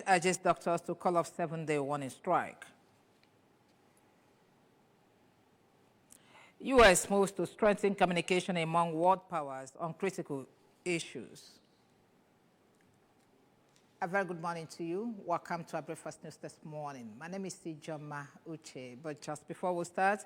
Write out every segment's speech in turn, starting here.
urges doctors to call off 7-day warning strike. U.S. moves to strengthen communication among world powers on critical issues. A very good morning to you. Welcome to our breakfast news this morning. My name is Sijoma Uche. But just before we start,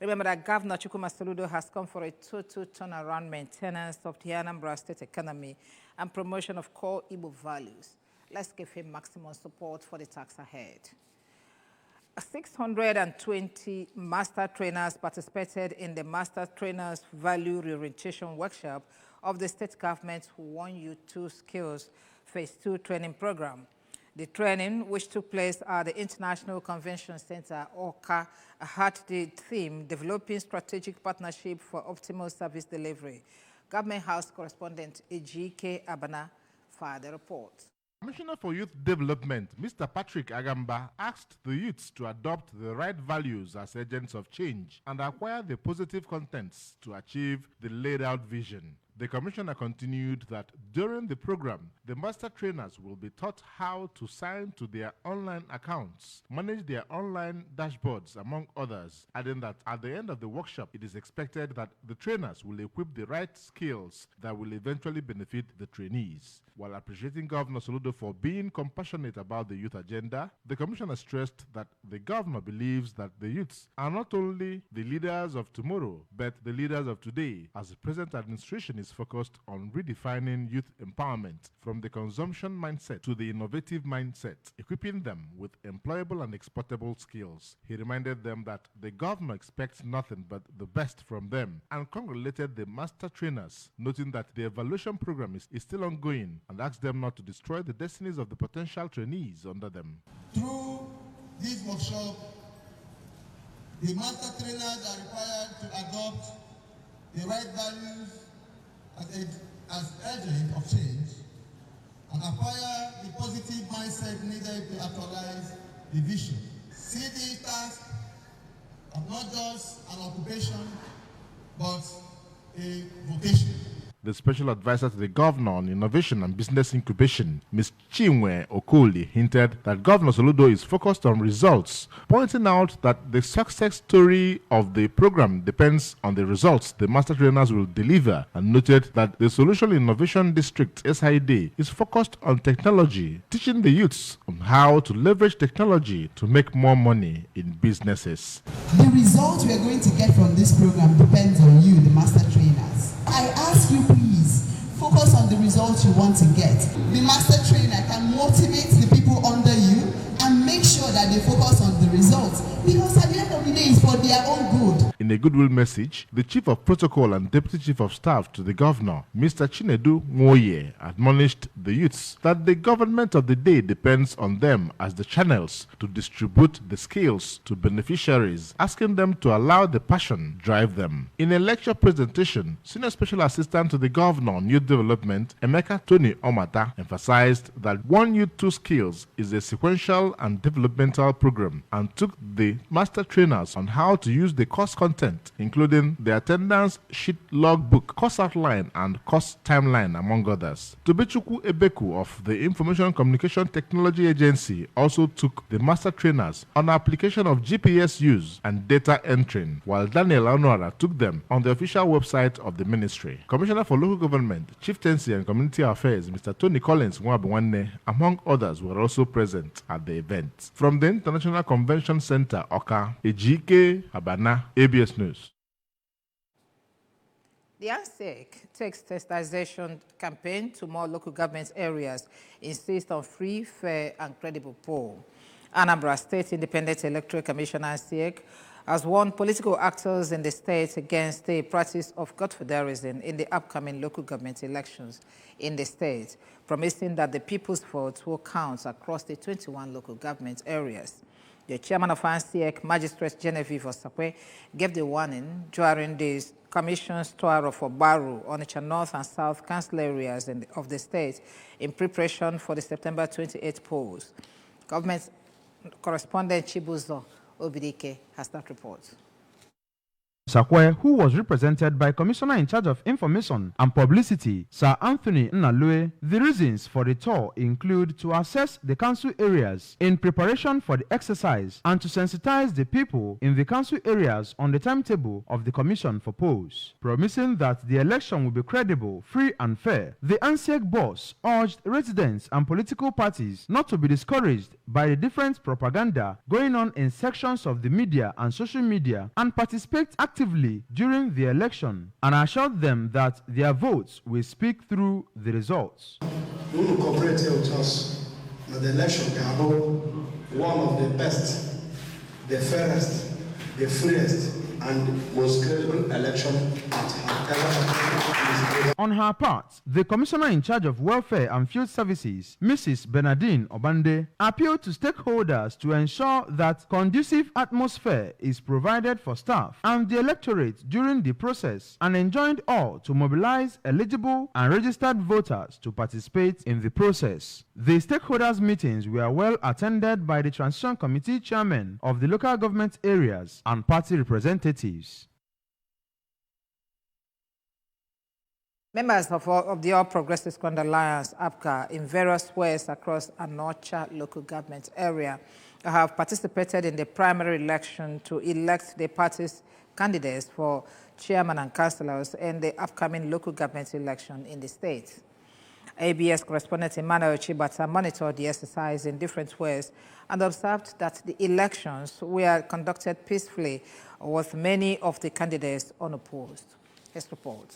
remember that Governor Chukwuma Soludo has come for a total turnaround maintenance of the Anambra State economy and promotion of core Igbo values. Let's give him maximum support for the task ahead. 620 master trainers participated in the Master Trainers Value Reorientation Workshop of the state government's 1U2 Skills Phase 2 training program. The training, which took place at the International Convention Center, OCA, had the theme, Developing Strategic Partnership for Optimal Service Delivery. Government House correspondent Ejike Abana for the report. Commissioner for Youth Development, Mr. Patrick Agamba, asked the youths to adopt the right values as agents of change and acquire the positive contents to achieve the laid out vision. The commissioner continued that during the program, the master trainers will be taught how to sign to their online accounts, manage their online dashboards, among others, adding that at the end of the workshop, it is expected that the trainers will equip the right skills that will eventually benefit the trainees. While appreciating Governor Soludo for being compassionate about the youth agenda, the commissioner stressed that the governor believes that the youths are not only the leaders of tomorrow, but the leaders of today, as the present administration is focused on redefining youth empowerment from the consumption mindset to the innovative mindset, equipping them with employable and exportable skills. He reminded them that the governor expects nothing but the best from them and congratulated the master trainers, noting that the evaluation program is still ongoing and asked them not to destroy the destinies of the potential trainees under them. Through this workshop, the master trainers are required to adopt the right values as agent of change and acquire the positive mindset needed to actualize the vision. See the task as not just an occupation, but a vocation. The special advisor to the governor on innovation and business incubation, Ms. Chinwe Okoli, hinted that Governor Soludo is focused on results, pointing out that the success story of the program depends on the results the master trainers will deliver, and noted that the Solution Innovation District SID is focused on technology, teaching the youths on how to leverage technology to make more money in businesses. The results we are going to get from this program depends on you, the master trainers. I ask you, please, focus on the results you want to get. The master trainer can motivate the people under you and make sure that they focus on the results, because at the end of the day, it's for their own good. In a goodwill message, the Chief of Protocol and Deputy Chief of Staff to the Governor, Mr. Chinedu Nwoye, admonished the youths that the government of the day depends on them as the channels to distribute the skills to beneficiaries, asking them to allow the passion drive them. In a lecture presentation, Senior Special Assistant to the Governor on Youth Development, Emeka Tony Omata, emphasized that 1U2 Skills is a sequential and developmental program and took the master trainers on how to use the course content, including the attendance sheet logbook, course outline, and course timeline, among others. Tobechukwu Ebeku of the Information Communication Technology Agency also took the master trainers on application of GPS use and data entering, while Daniel Anuara took them on the official website of the ministry. Commissioner for Local Government, Chieftaincy and Community Affairs, Mr. Tony Collins Nwabuwanne, among others, were also present at the event. From the International Convention Center, OCA, Ejike Abana, ABS News. The ANSEC takes sensitization campaign to more local government areas, insists on free, fair, and credible poll. Anambra State Independent Electoral Commission, ANSEC, has warned political actors in the state against the practice of godfatherism in the upcoming local government elections in the state, promising that the people's votes will count across the 21 local government areas. The chairman of ANSEC, Magistrate Genevieve Osakwe, gave the warning during the Commission's tour of Obaru, Onitsha North and South Council areas of the state in preparation for the September 28 polls. Government correspondent Chibuzo Obidike has that report. Sakwe, who was represented by Commissioner in charge of Information and Publicity, Sir Anthony Nnalue, the reasons for the tour include to assess the council areas in preparation for the exercise and to sensitize the people in the council areas on the timetable of the Commission for polls. Promising that the election will be credible, free and fair, the ANSEC boss urged residents and political parties not to be discouraged by the different propaganda going on in sections of the media and social media and participate actively during the election, and assured them that their votes will speak through the results. We will cooperate here with us that the election can be one of the best, the fairest, the freest, and most credible election that have ever happened. On her part, the Commissioner in charge of Welfare and Field Services, Mrs. Bernardine Obande, appealed to stakeholders to ensure that conducive atmosphere is provided for staff and the electorate during the process, and enjoined all to mobilize eligible and registered voters to participate in the process. The stakeholders' meetings were well attended by the Transition Committee chairmen of the local government areas and party representatives. Members of the All Progressives Congress Alliance, APGA, in various ways across Anocha local government area have participated in the primary election to elect the party's candidates for chairman and councillors in the upcoming local government election in the state. ABS correspondent Emmanuel Chibata monitored the exercise in different ways and observed that the elections were conducted peacefully with many of the candidates unopposed. His report.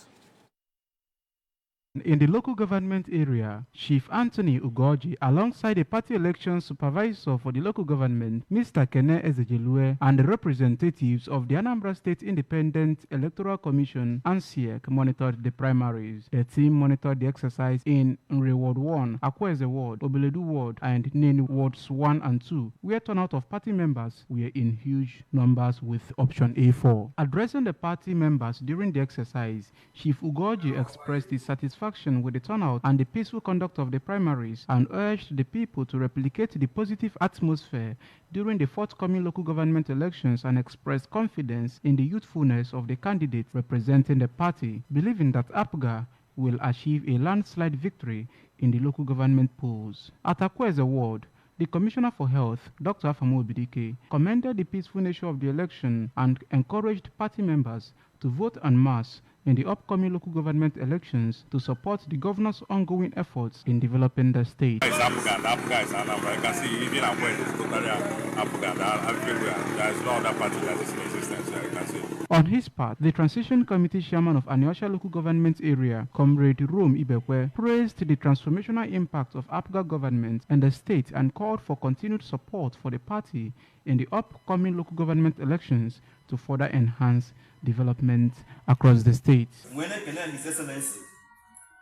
In the local government area, Chief Anthony Ugoji, alongside the party election supervisor for the local government, Mr. Kene Ezejelue, and the representatives of the Anambra State Independent Electoral Commission, ANSEC, monitored the primaries. The team monitored the exercise in Nre Ward 1, Akweze Ward, Obeledu Ward, and Neni Wards 1 and 2, where turnout of party members were in huge numbers with option A4. Addressing the party members during the exercise, Chief Ugoji expressed his satisfaction with the turnout and the peaceful conduct of the primaries and urged the people to replicate the positive atmosphere during the forthcoming local government elections and expressed confidence in the youthfulness of the candidate representing the party, believing that APGA will achieve a landslide victory in the local government polls. At Akweze Ward, the Commissioner for Health, Dr. Afamu Obidike, commended the peaceful nature of the election and encouraged party members to vote en masse in the upcoming local government elections to support the governor's ongoing efforts in developing the state. It's APGA and APGA is Anambra. You can see even Akweze is totally APGA and everywhere. There is no other party that is in existence here, you can see. On his part, the Transition Committee chairman of Anyosha local government area, Comrade Rome Ibekwe, praised the transformational impact of APGA government and the state and called for continued support for the party in the upcoming local government elections to further enhance development across the state. When I can His Excellency,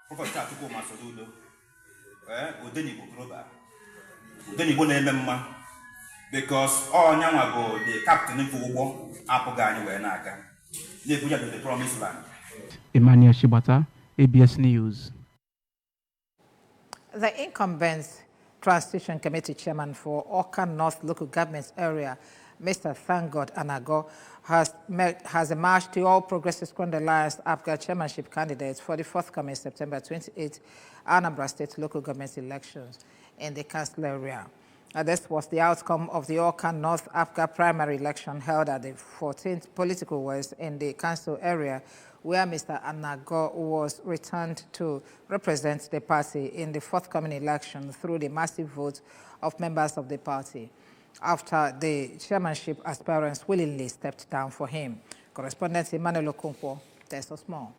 Professor Atuko Masodudo, Udeni because all Nyamago, the captain in Fugo, Apogani, where Naka, they put up the promised land. Emmanuel Shibata, ABS News. The incumbent Transition Committee chairman for Awka North local government area, Mr. Thank Anago, has emerged to All Progressives Congress Alliance APGA chairmanship candidates for the forthcoming September 28 Anambra State local government elections in the council area. This was the outcome of the Awka North APGA primary election held at the 14th political west in the council area, where Mr. Anago was returned to represent the party in the forthcoming election through the massive vote of members of the party, after the chairmanship aspirants willingly stepped down for him. Correspondent Emmanuel Okonkwo tells us more.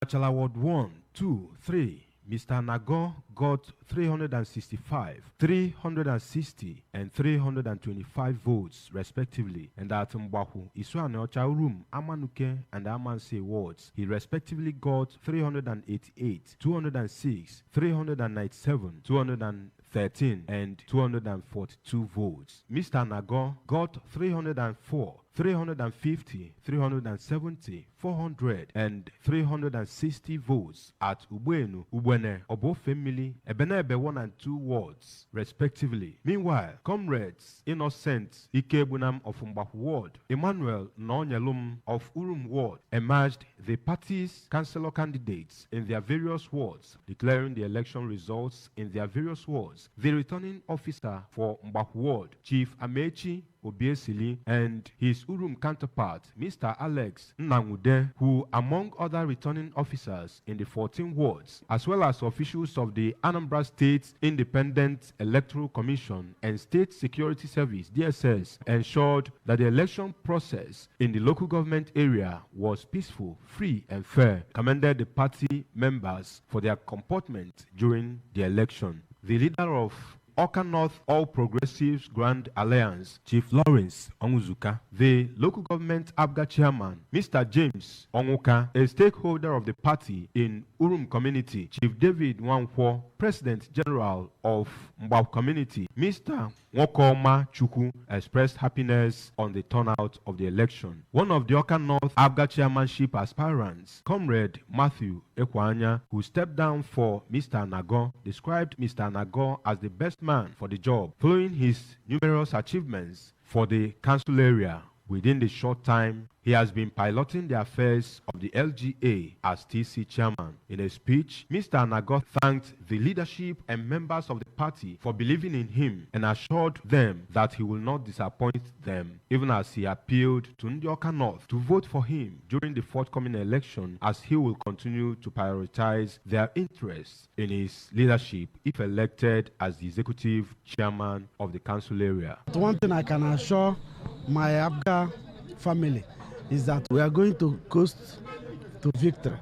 Bachelor Ward 1, 2, 3. Mr. Anago got 365, 360, and 325 votes, respectively. And at Mbahu, Isuanocha Room, Amanuke, and Amanse wards, he respectively got 388, 206, 397, 213, and 242 votes. Mr. Anago got 304, 350, 370, 400, and 360 votes at Ubwenu, Ubwene, Obofemili, Ebenebe 1 and 2 wards, respectively. Meanwhile, comrades Innocent Ikebunam of Mbach Ward, Emmanuel Nonyalum of Urum Ward emerged the party's councillor candidates in their various wards, declaring the election results in their various wards. The returning officer for Mbach Ward, Chief Amechi Obiesili, and his Urum counterpart, Mr. Alex Nangude, who, among other returning officers in the 14 wards, as well as officials of the Anambra State Independent Electoral Commission and State Security Service, DSS, ensured that the election process in the local government area was peaceful, free, and fair, commended the party members for their comportment during the election. The leader of Awka North All Progressives Grand Alliance, Chief Lawrence Onwuzuka, the local government ABGA chairman, Mr. James Onwuka, a stakeholder of the party in Urum community, Chief David Nwankwo, President General of Mbao community, Mr. Nwokoma Chukwu, expressed happiness on the turnout of the election. One of the Awka North ABGA chairmanship aspirants, Comrade Matthew Ekwanya, who stepped down for Mr. Nago, described Mr. Nago as the best man for the job, following his numerous achievements for the council area. Within the short time, he has been piloting the affairs of the LGA as TC chairman. In a speech, Mr. Nago thanked the leadership and members of the party for believing in him and assured them that he will not disappoint them, even as he appealed to Awka North to vote for him during the forthcoming election, as he will continue to prioritize their interests in his leadership if elected as the executive chairman of the council area. One thing I can assure my ABGA family is that we are going to coast to victory,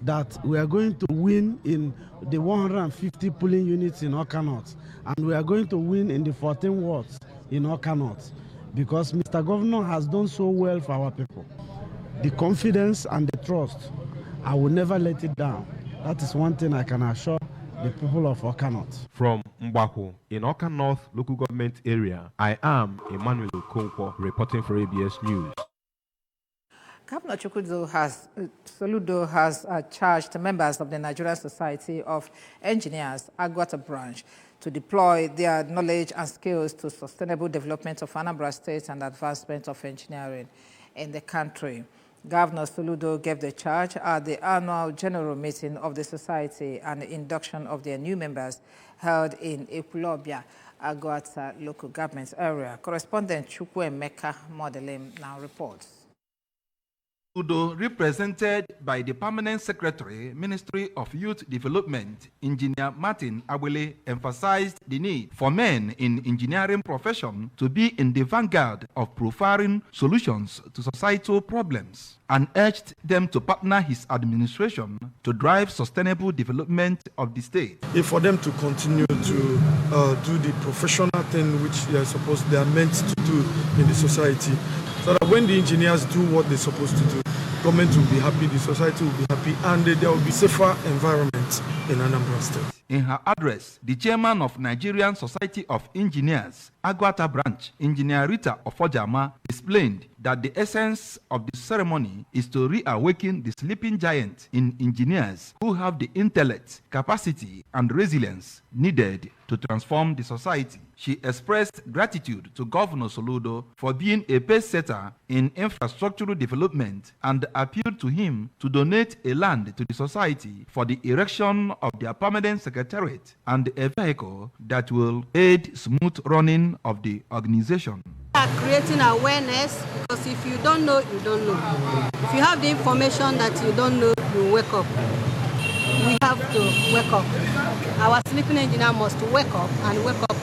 that we are going to win in the 150 polling units in Awka North, and we are going to win in the 14 wards in Awka North, because Mr. Governor has done so well for our people. The confidence and the trust, I will never let it down. That is one thing I can assure the people of Awka North. From Mbako in Awka North local government area, I am Emmanuel Okonkwo reporting for ABS News. Governor Soludo has charged members of the Nigerian Society of Engineers, Agwata branch, to deploy their knowledge and skills to sustainable development of Anambra State and advancement of engineering in the country. Governor Soludo gave the charge at the annual general meeting of the society and the induction of their new members held in Ekulobia, Agwata local government area. Correspondent Chukwuemeka Modelim now reports. Soludo, represented by the Permanent Secretary, Ministry of Youth Development, Engineer Martin Abwele, emphasized the need for men in engineering profession to be in the vanguard of profiling solutions to societal problems, and urged them to partner his administration to drive sustainable development of the state. For them to continue to do the professional thing which they are meant to do in the society, so that when the engineers do what they're supposed to do, government will be happy, the society will be happy, and there will be safer environment in Anambra State. In her address, the chairman of Nigerian Society of Engineers, Agwata branch, Engineer Rita Ofojama, explained that the essence of the ceremony is to reawaken the sleeping giant in engineers who have the intellect, capacity, and resilience needed to transform the society. She expressed gratitude to Governor Soludo for being a pace-setter in infrastructural development and appealed to him to donate a land to the society for the erection of their permanent secretariat and a vehicle that will aid smooth running of the organization. Creating awareness, because if you don't know, you don't know. If you have the information that you don't know, you wake up. We have to wake up. Our sleeping engineer must wake up and wake up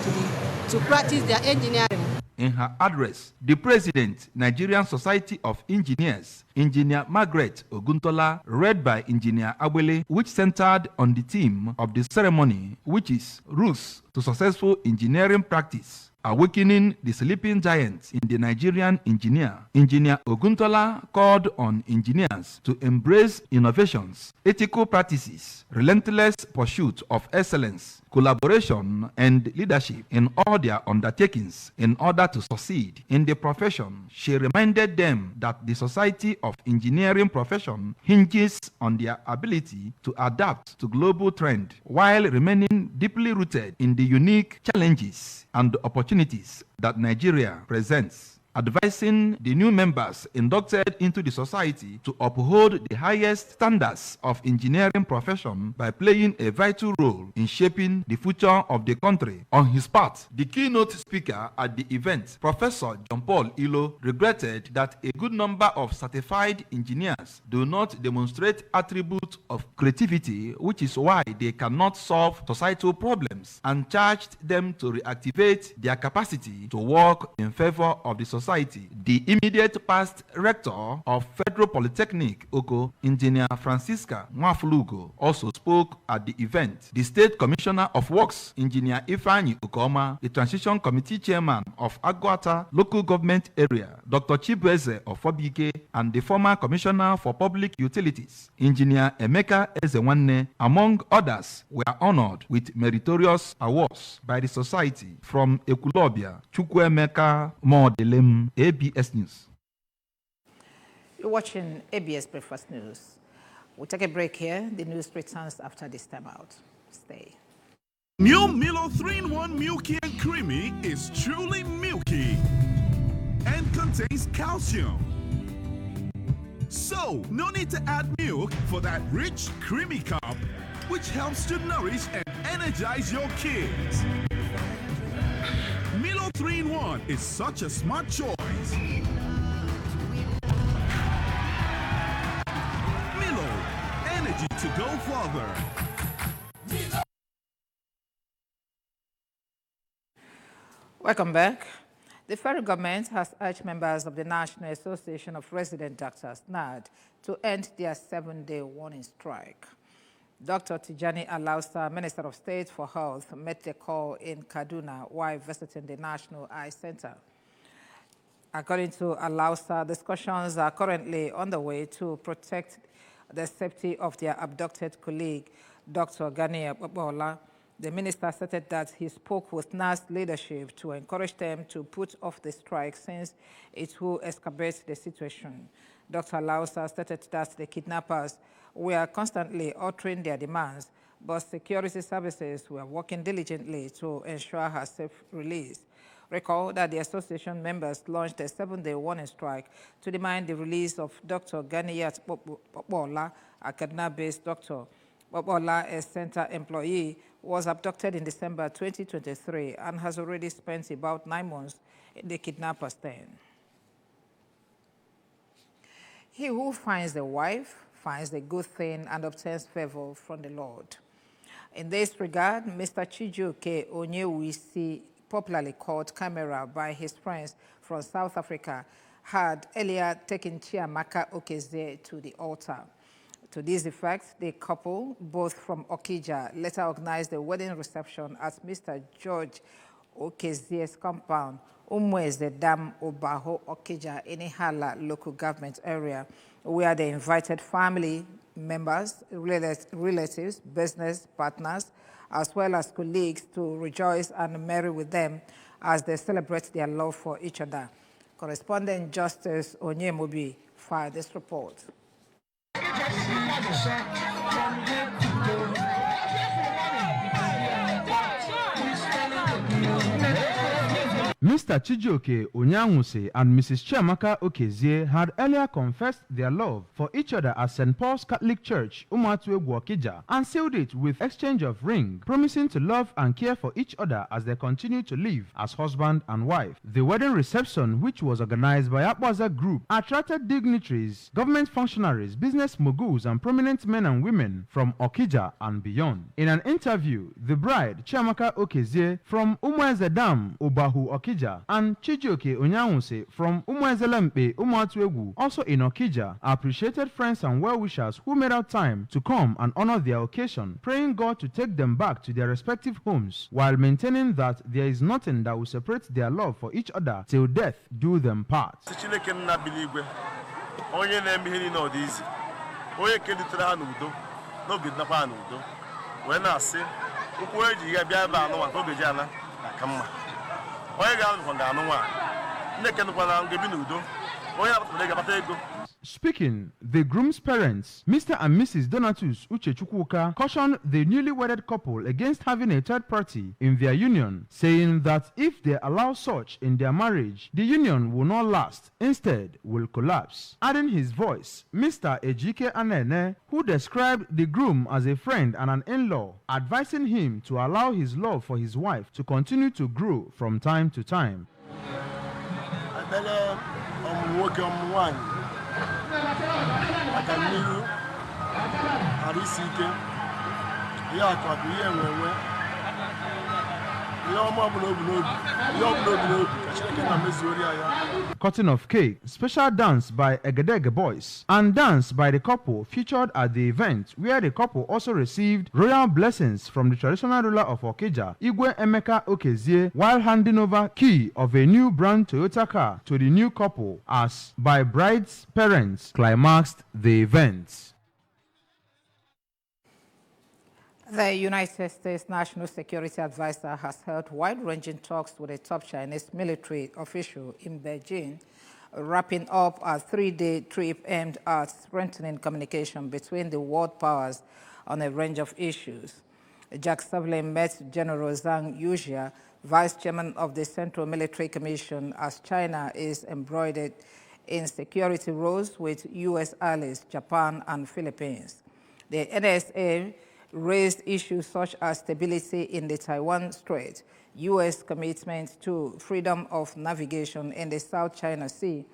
to practice their engineering. In her address, the President, Nigerian Society of Engineers, Engineer Margaret Oguntola, read by Engineer Abwele, which centered on the theme of the ceremony, which is Rules to Successful Engineering Practice, Awakening the Sleeping Giants in the Nigerian Engineer. Engineer Oguntola called on engineers to embrace innovations, ethical practices, relentless pursuit of excellence, collaboration, and leadership in all their undertakings in order to succeed in the profession. She reminded them that the Society of Engineering profession hinges on their ability to adapt to global trend while remaining deeply rooted in the unique challenges and opportunities that Nigeria presents, advising the new members inducted into the society to uphold the highest standards of engineering profession by playing a vital role in shaping the future of the country. On his part, the keynote speaker at the event, Professor John Paul Ilo, regretted that a good number of certified engineers do not demonstrate attributes of creativity, which is why they cannot solve societal problems, and charged them to reactivate their capacity to work in favor of the society. The immediate past rector of Federal Polytechnic, Oko, Engineer Francisca Mwafulugo, also spoke at the event. The State Commissioner of Works, Engineer Ifeanyi Ukoma, the Transition Committee Chairman of Agwata Local Government Area, Dr. Chibueze of Fobike, and the former Commissioner for Public Utilities, Engineer Emeka Ezewanne, among others, were honored with meritorious awards by the society. From Ekulobia, Chukwuemeka Modelem, ABS News. You're watching ABS Breakfast News. We'll take a break here. The news returns after this time out. Stay. New Milo 3-in-1 Milky and Creamy is truly milky and contains calcium. So, no need to add milk for that rich, creamy cup, which helps to nourish and energize your kids. Milo 3-in-1 is such a smart choice. Milo, energy to go further. Welcome back. The federal government has urged members of the National Association of Resident Doctors, NARD, to end their 7-day warning strike. Dr. Tijani Alausa, Minister of State for Health, made the call in Kaduna while visiting the National Eye Center. According to Alausa, discussions are currently underway to protect the safety of their abducted colleague, Dr. Ganiya Bobola. The minister stated that he spoke with NAS leadership to encourage them to put off the strike since it will exacerbate the situation. Dr. Alausa stated that the kidnappers were constantly altering their demands, but security services were working diligently to ensure her safe release. Recall that the association members launched a 7-day warning strike to demand the release of Dr. Ganiya Bobola, a Kaduna-based doctor. Bobola, a center employee, was abducted in December 2023 and has already spent about 9 months in the kidnapper's den. He who finds a wife finds a good thing and obtains favor from the Lord. In this regard, Mr. Chijioke Onyewisi, popularly called Camera by his friends from South Africa, had earlier taken Chiamaka Okezie to the altar. To this effect, the couple, both from Okija, later organized a wedding reception at Mr. George Okezie's compound, Umweze Dam Obaho Okija, in Ihala local government area, where they invited family members, relatives, business partners, as well as colleagues to rejoice and marry with them as they celebrate their love for each other. Correspondent Justice Onyemobi filed this report. Mr. Chijioke Onyanwuse and Mrs. Chiamaka Okezie had earlier confessed their love for each other at St. Paul's Catholic Church, Umuatuegwu Okija, and sealed it with exchange of ring, promising to love and care for each other as they continue to live as husband and wife. The wedding reception, which was organized by Akwaza Group, attracted dignitaries, government functionaries, business moguls, and prominent men and women from Okija and beyond. In an interview, the bride, Chiamaka Okezie, from Umweze Dam, Obahu Okija, and Chijioke Onyanwuse from Umuezelempe, Umuatuegwu, also in Okija, appreciated friends and well-wishers who made out time to come and honor their occasion, praying God to take them back to their respective homes, while maintaining that there is nothing that will separate their love for each other till death do them part. Speaking, the groom's parents, Mr. and Mrs. Donatus Uchechukwuka, cautioned the newly wedded couple against having a third party in their union, saying that if they allow such in their marriage, the union will not last, instead will collapse. Adding his voice, Mr. Ejike Anene, who described the groom as a friend and an in-law, advising him to allow his love for his wife to continue to grow from time to time. Cutting of cake, special dance by Egedege Boys, and dance by the couple featured at the event, where the couple also received royal blessings from the traditional ruler of Okija, Igwe Emeka Okezie, while handing over key of a new brand Toyota car to the new couple, as by bride's parents climaxed the event. The United States National Security Advisor has held wide-ranging talks with a top Chinese military official in Beijing, wrapping up a three-day trip aimed at strengthening communication between the world powers on a range of issues. Jack Sullivan met General Zhang Yujia, Vice Chairman of the Central Military Commission, as China is embroidered in security roles with U.S. allies, Japan and Philippines. The NSA raised issues such as stability in the Taiwan Strait, U.S. commitment to freedom of navigation in the South China Sea,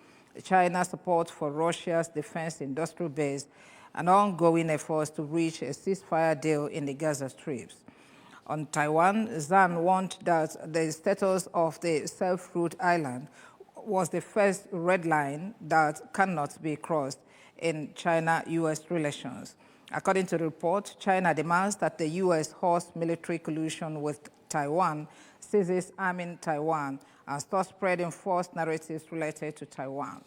China's support for Russia's defense industrial base, and ongoing efforts to reach a ceasefire deal in the Gaza Strip. On Taiwan, Zhang warned that the status of the self-ruled island was the first red line that cannot be crossed in China-U.S. relations. According to the report, China demands that the U.S. host military collusion with Taiwan, ceases arming Taiwan, and stop spreading false narratives related to Taiwan.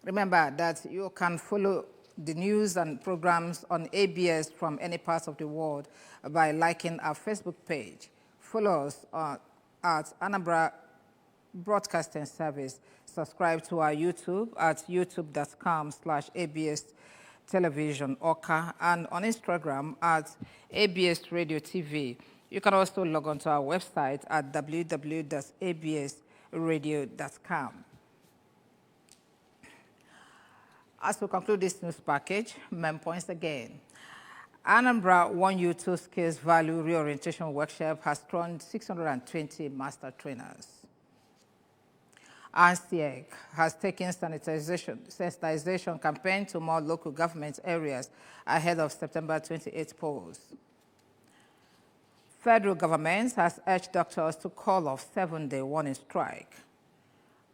Remember that you can follow the news and programs on ABS from any part of the world by liking our Facebook page. Follow us at Anambra Broadcasting Service. Subscribe to our YouTube at youtube.com/ABS Television Oka, and on Instagram at ABS Radio TV. You can also log on to our website at www.absradio.com. As we conclude this news package, main points again. Anambra 1U2 Skills Value Reorientation Workshop has trained 620 master trainers. ANSTIEC has taken sensitization campaign to more local government areas ahead of September 28 polls. Federal government has urged doctors to call off 7-day warning strike.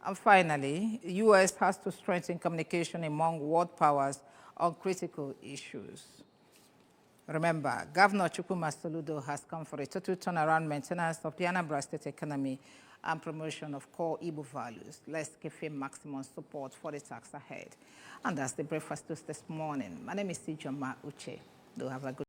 And finally, the U.S. has to strengthen communication among world powers on critical issues. Remember, Governor Chukwuma Soludo has come for a total turnaround maintenance of the Anambra State economy and promotion of core Igbo values. Let's give him maximum support for the task ahead. And that's the breakfast toast this morning. My name is Ijoma Uche. Do have a good